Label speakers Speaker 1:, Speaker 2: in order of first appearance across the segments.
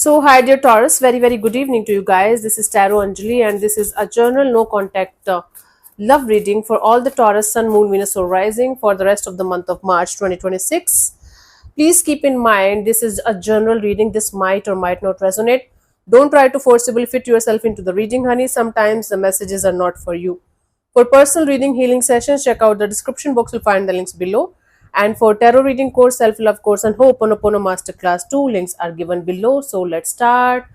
Speaker 1: So, hi dear Taurus, very good evening to you guys. This is Tarot Anjali, and this is a journal no contact love reading for all the Taurus Sun, Moon, Venus, or Rising for the rest of the month of March 2026. Please keep in mind this is a general reading. This might or might not resonate. Don't try to forcibly fit yourself into the reading, honey. Sometimes the messages are not for you. For personal reading healing sessions, check out the description box. You'll find the links below. And for tarot reading course, self-love course, and Ho'oponopono masterclass, two links are given below. So let's start.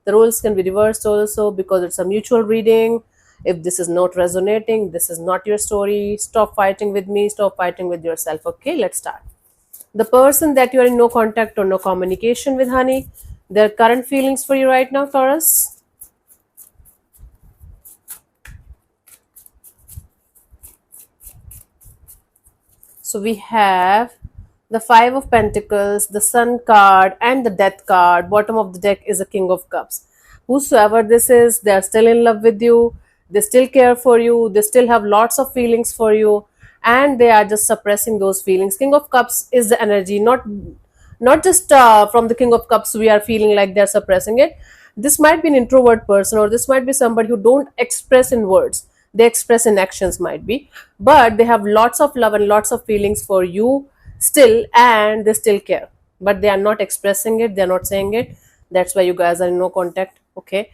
Speaker 1: The roles can be reversed also because it's a mutual reading. If this is not resonating, this is not your story. Stop fighting with me. Stop fighting with yourself. Okay, let's start. The person that you are in no contact or no communication with, honey, their current feelings for you right now, Taurus. So we have the Five of Pentacles, the Sun card, and the Death card. Bottom of the deck is a King of Cups. Whosoever this is, they are still in love with you. They still care for you. They still have lots of feelings for you, and they are just suppressing those feelings. King of Cups is the energy, not just from the King of Cups. We are feeling like they're suppressing it. This might be an introvert person, or this might be somebody who don't express in words, they express in actions, might be, but they have lots of love and lots of feelings for you still, and they still care, but they are not expressing it, they're not saying it. That's why you guys are in no contact. Okay,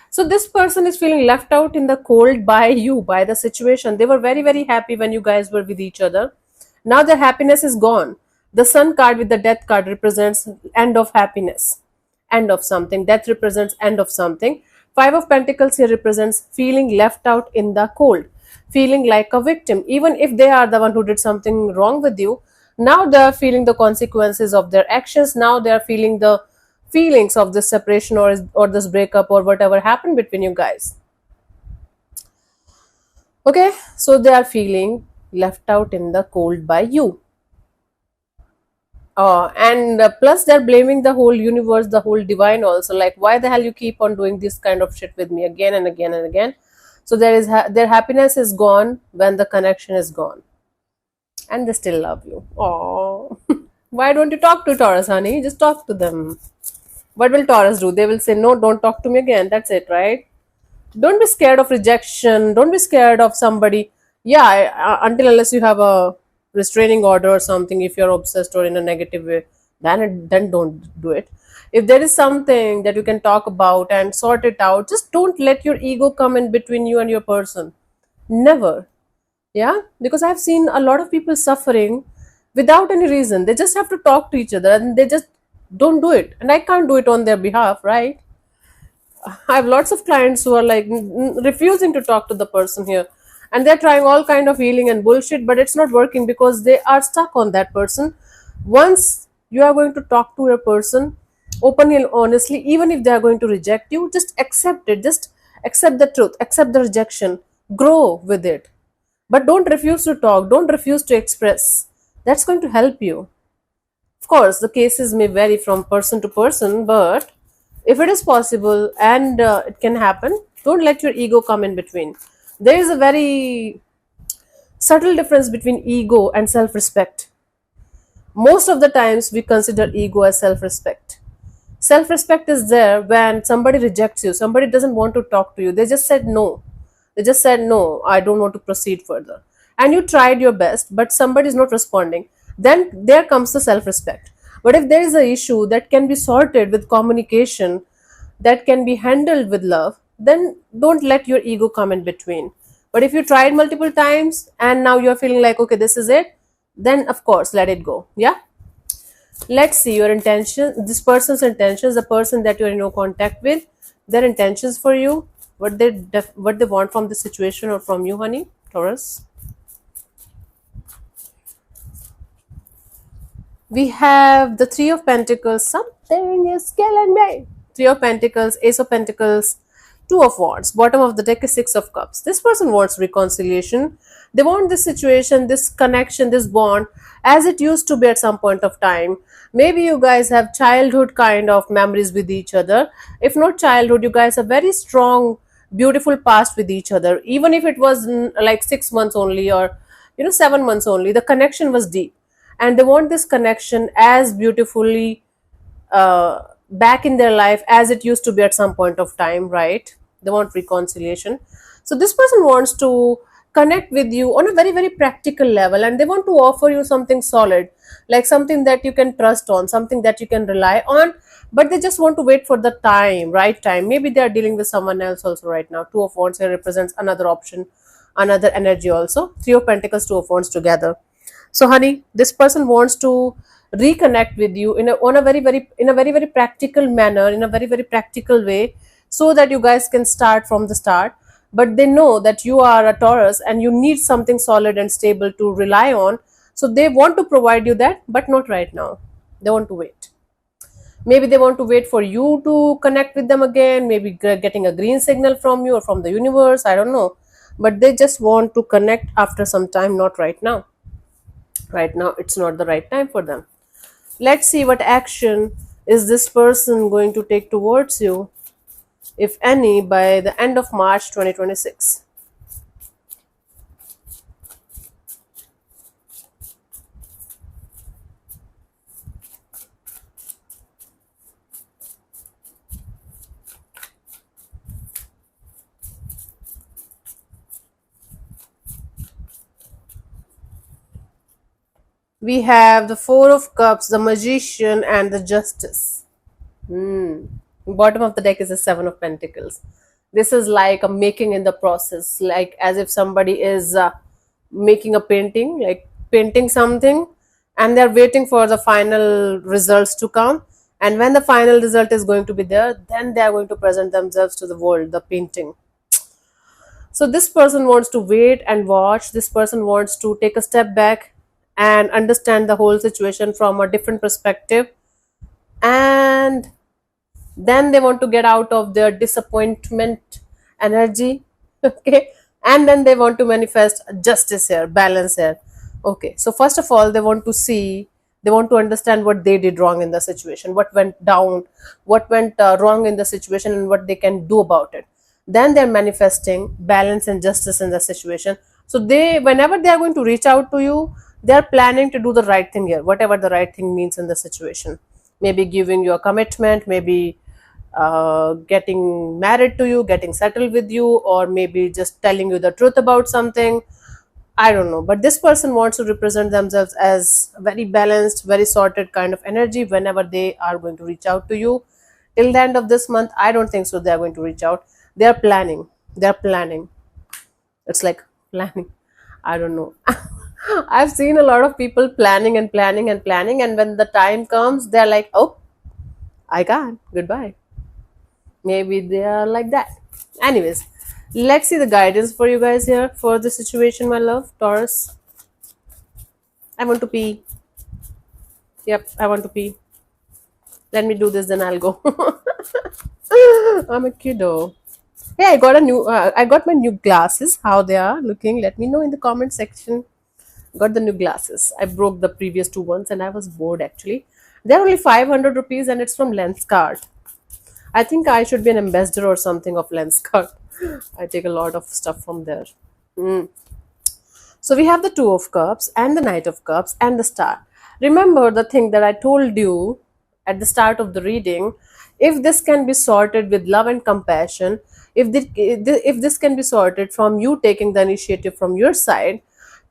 Speaker 1: so this person is feeling left out in the cold by you, by the situation. They were very happy when you guys were with each other. Now their happiness is gone. The Sun card with the Death card represents end of happiness, end of something. Death represents end of something. Five of Pentacles here represents feeling left out in the cold, feeling like a victim, even if they are the one who did something wrong with you. Now they are feeling the consequences of their actions. Now they are feeling the feelings of this separation, or this breakup, or whatever happened between you guys. Okay, so they are feeling left out in the cold by you. And plus they're blaming the whole universe, the whole divine also, like, why the hell you keep on doing this kind of shit with me again and again and again. So their happiness is gone when the connection is gone, and they still love you. Oh, why don't you talk to Taurus, honey? Just talk to them. What will Taurus do? They will say, no, don't talk to me again. That's it, right? Don't be scared of rejection. Don't be scared of somebody. Yeah, until unless you have a restraining order or something, if you're obsessed or in a negative way, then don't do it. If there is something that you can talk about and sort it out, just don't let your ego come in between you and your person. Never. Yeah, because I've seen a lot of people suffering without any reason. They just have to talk to each other, and they just don't do it, and I can't do it on their behalf, right? I have lots of clients who are like refusing to talk to the person here, and they're trying all kind of healing and bullshit, but it's not working because they are stuck on that person. Once you are going to talk to your person openly and honestly, even if they are going to reject you, just accept it. Just accept the truth, accept the rejection, grow with it, but don't refuse to talk, don't refuse to express. That's going to help you. Of course, the cases may vary from person to person, but if it is possible and it can happen, don't let your ego come in between. There is a very subtle difference between ego and self respect. Most of the times, we consider ego as self respect. Self respect is there when somebody rejects you, somebody doesn't want to talk to you, they just said no. They just said, no, I don't want to proceed further. And you tried your best, but somebody is not responding. Then there comes the self respect. But if there is an issue that can be sorted with communication, that can be handled with love, then don't let your ego come in between. But if you tried multiple times and now you're feeling like, okay, this is it, then of course, let it go. Yeah. Let's see your intention, this person's intentions, the person that you're in no contact with, their intentions for you, what they want from the situation or from you, honey, Taurus. We have the Three of Pentacles. Something is killing me. Three of Pentacles, Ace of Pentacles, Two of Wands. Bottom of the deck is Six of Cups. This person wants reconciliation. They want this situation, this connection, this bond as it used to be at some point of time. Maybe you guys have childhood kind of memories with each other. If not childhood, you guys have very strong, beautiful past with each other. Even if it was like 6 months only, or 7 months only, the connection was deep, and they want this connection as beautifully back in their life as it used to be at some point of time, right? They want reconciliation. So this person wants to connect with you on a very, very practical level, and they want to offer you something solid, like something that you can trust on, something that you can rely on. But they just want to wait for the time, right time. Maybe they are dealing with someone else also right now. Two of Wands here represents another option, another energy also. Three of Pentacles, Two of Wands together. So honey, this person wants to reconnect with you in a on a very, very, in a very, very practical manner, in a very, very practical way, so that you guys can start from the start. But they know that you are a Taurus and you need something solid and stable to rely on. So they want to provide you that, but not right now. They want to wait. Maybe they want to wait for you to connect with them again, maybe getting a green signal from you or from the universe, I don't know. But they just want to connect after some time, not right now. Right now it's not the right time for them. Let's see what action is this person going to take towards you, if any, by the end of March 2026. We have the Four of Cups, the Magician, and the Justice. Bottom of the deck is the Seven of Pentacles. This is like a making in the process, like as if somebody is making a painting, like painting something, and they're waiting for the final results to come. And when the final result is going to be there, then they are going to present themselves to the world, the painting. So this person wants to wait and watch. This person wants to take a step back and understand the whole situation from a different perspective. And then they want to get out of their disappointment energy. Okay. And then they want to manifest justice here, balance here. Okay. So first of all, they want to see, they want to understand what they did wrong in the situation, what went down, what went wrong in the situation, and what they can do about it. Then they're manifesting balance and justice in the situation. So they, whenever they are going to reach out to you, they are planning to do the right thing here, whatever the right thing means in the situation. Maybe giving you a commitment, maybe getting married to you, getting settled with you, or maybe just telling you the truth about something. I don't know. But this person wants to represent themselves as very balanced, very sorted kind of energy whenever they are going to reach out to you. Till the end of this month, I don't think so they are going to reach out. They are planning. They are planning. It's like planning. I don't know. I've seen a lot of people planning and planning and planning, and when the time comes, they're like, oh, I can't. Goodbye. Maybe they are like that. Anyways, let's see the guidance for you guys here for the situation, my love. Taurus. I want to pee. Yep, I want to pee. Let me do this, then I'll go. I'm a kiddo. Hey, I got my new glasses. How they are looking? Let me know in the comment section. Got the new glasses. I broke the previous two ones, and I was bored actually. They're only 500 rupees, and it's from Lenskart. I think I should be an ambassador or something of Lenskart. I take a lot of stuff from there. So we have the Two of Cups and the Knight of Cups and the Star. Remember the thing that I told you at the start of the reading. If this can be sorted with love and compassion, if this can be sorted from you taking the initiative from your side,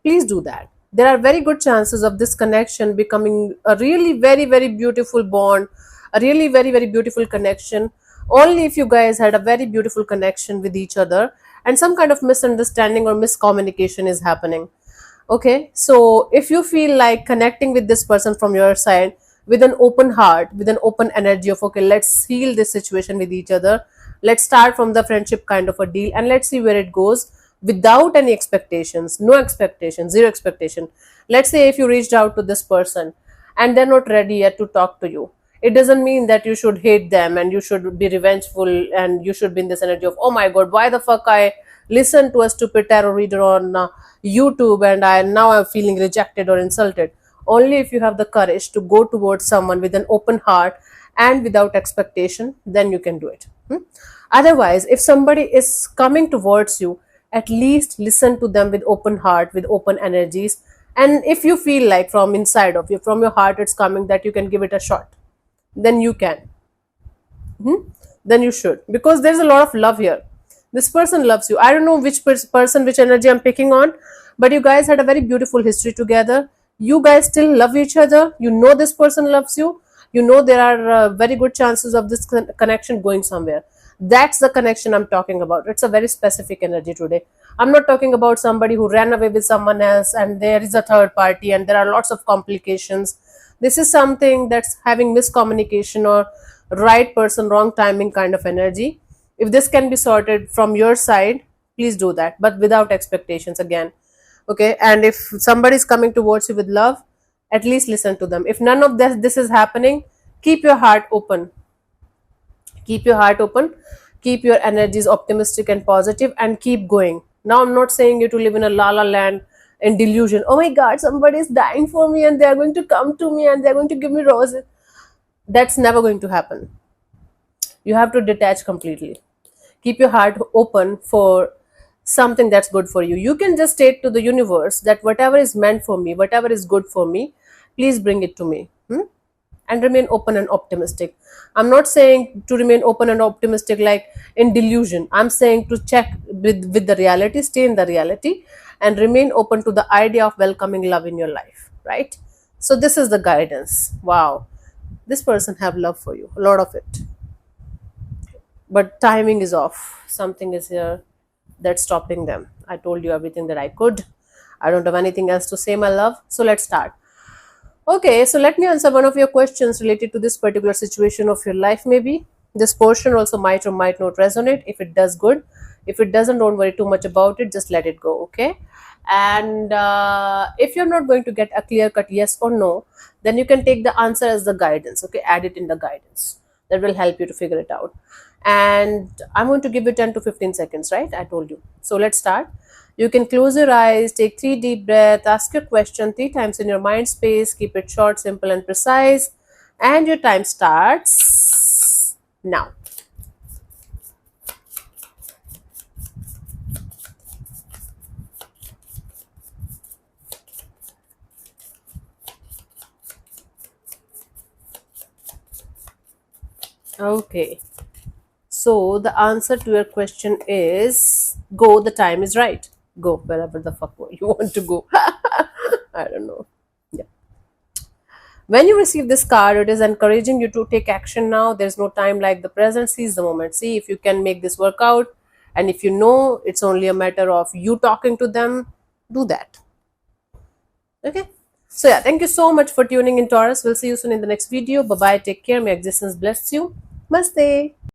Speaker 1: please do that. There are very good chances of this connection becoming a really very, very beautiful bond, a really very, very beautiful connection. Only if you guys had a very beautiful connection with each other and some kind of misunderstanding or miscommunication is happening. Okay, so if you feel like connecting with this person from your side with an open heart, with an open energy of, okay, let's heal this situation with each other, let's start from the friendship kind of a deal, and let's see where it goes without any expectations, no expectation, zero expectation. Let's say if you reached out to this person and they're not ready yet to talk to you, it doesn't mean that you should hate them and you should be revengeful and you should be in this energy of, oh my god, why the fuck I listened to a stupid tarot reader on YouTube and I'm feeling rejected or insulted. Only if you have the courage to go towards someone with an open heart and without expectation, then you can do it. Otherwise, if somebody is coming towards you, at least listen to them with open heart, with open energies. And if you feel like from inside of you, from your heart, it's coming that you can give it a shot, then you can. then you should, because there's a lot of love here. This person loves you. I don't know which person, which energy I'm picking on, but you guys had a very beautiful history together. You guys still love each other. You know this person loves you. You know there are very good chances of this connection going somewhere. That's the connection I'm talking about. It's a very specific energy today. I'm not talking about somebody who ran away with someone else and there is a third party and there are lots of complications. This is something that's having miscommunication or right person, wrong timing kind of energy. If this can be sorted from your side, please do that, but without expectations again. Okay, and if somebody is coming towards you with love, at least listen to them. If none of this is happening, keep your heart open. Keep your heart open, keep your energies optimistic and positive, and keep going. Now I'm not saying you to live in a la la land in delusion. Oh my god, somebody is dying for me and they are going to come to me and they are going to give me roses. That's never going to happen. You have to detach completely. Keep your heart open for something that's good for you. You can just state to the universe that whatever is meant for me, whatever is good for me, please bring it to me. And remain open and optimistic. I'm not saying to remain open and optimistic like in delusion. I'm saying to check with the reality, stay in the reality, and remain open to the idea of welcoming love in your life, right? So this is the guidance. Wow. This person have love for you, a lot of it. But timing is off. Something is here that's stopping them. I told you everything that I could. I don't have anything else to say, my love. So let's start. Okay, so let me answer one of your questions related to this particular situation of your life, maybe. This portion also might or might not resonate. If it does, good. If it doesn't, don't worry too much about it. Just let it go, okay? And if you're not going to get a clear cut yes or no, then you can take the answer as the guidance, okay? Add it in the guidance. That will help you to figure it out. And I'm going to give you 10 to 15 seconds, right? I told you. So let's start. You can close your eyes, take 3 deep breaths, ask your question 3 times in your mind space, keep it short, simple, and precise. And your time starts now. Okay. So the answer to your question is go, the time is right. Go wherever the fuck you want to go. I don't know. Yeah. When you receive this card, it is encouraging you to take action now. There's no time like the present. Seize the moment. See if you can make this work out. And if you know it's only a matter of you talking to them, do that. Okay. So yeah, thank you so much for tuning in, Taurus. We'll see you soon in the next video. Bye bye. Take care. May existence bless you. Namaste.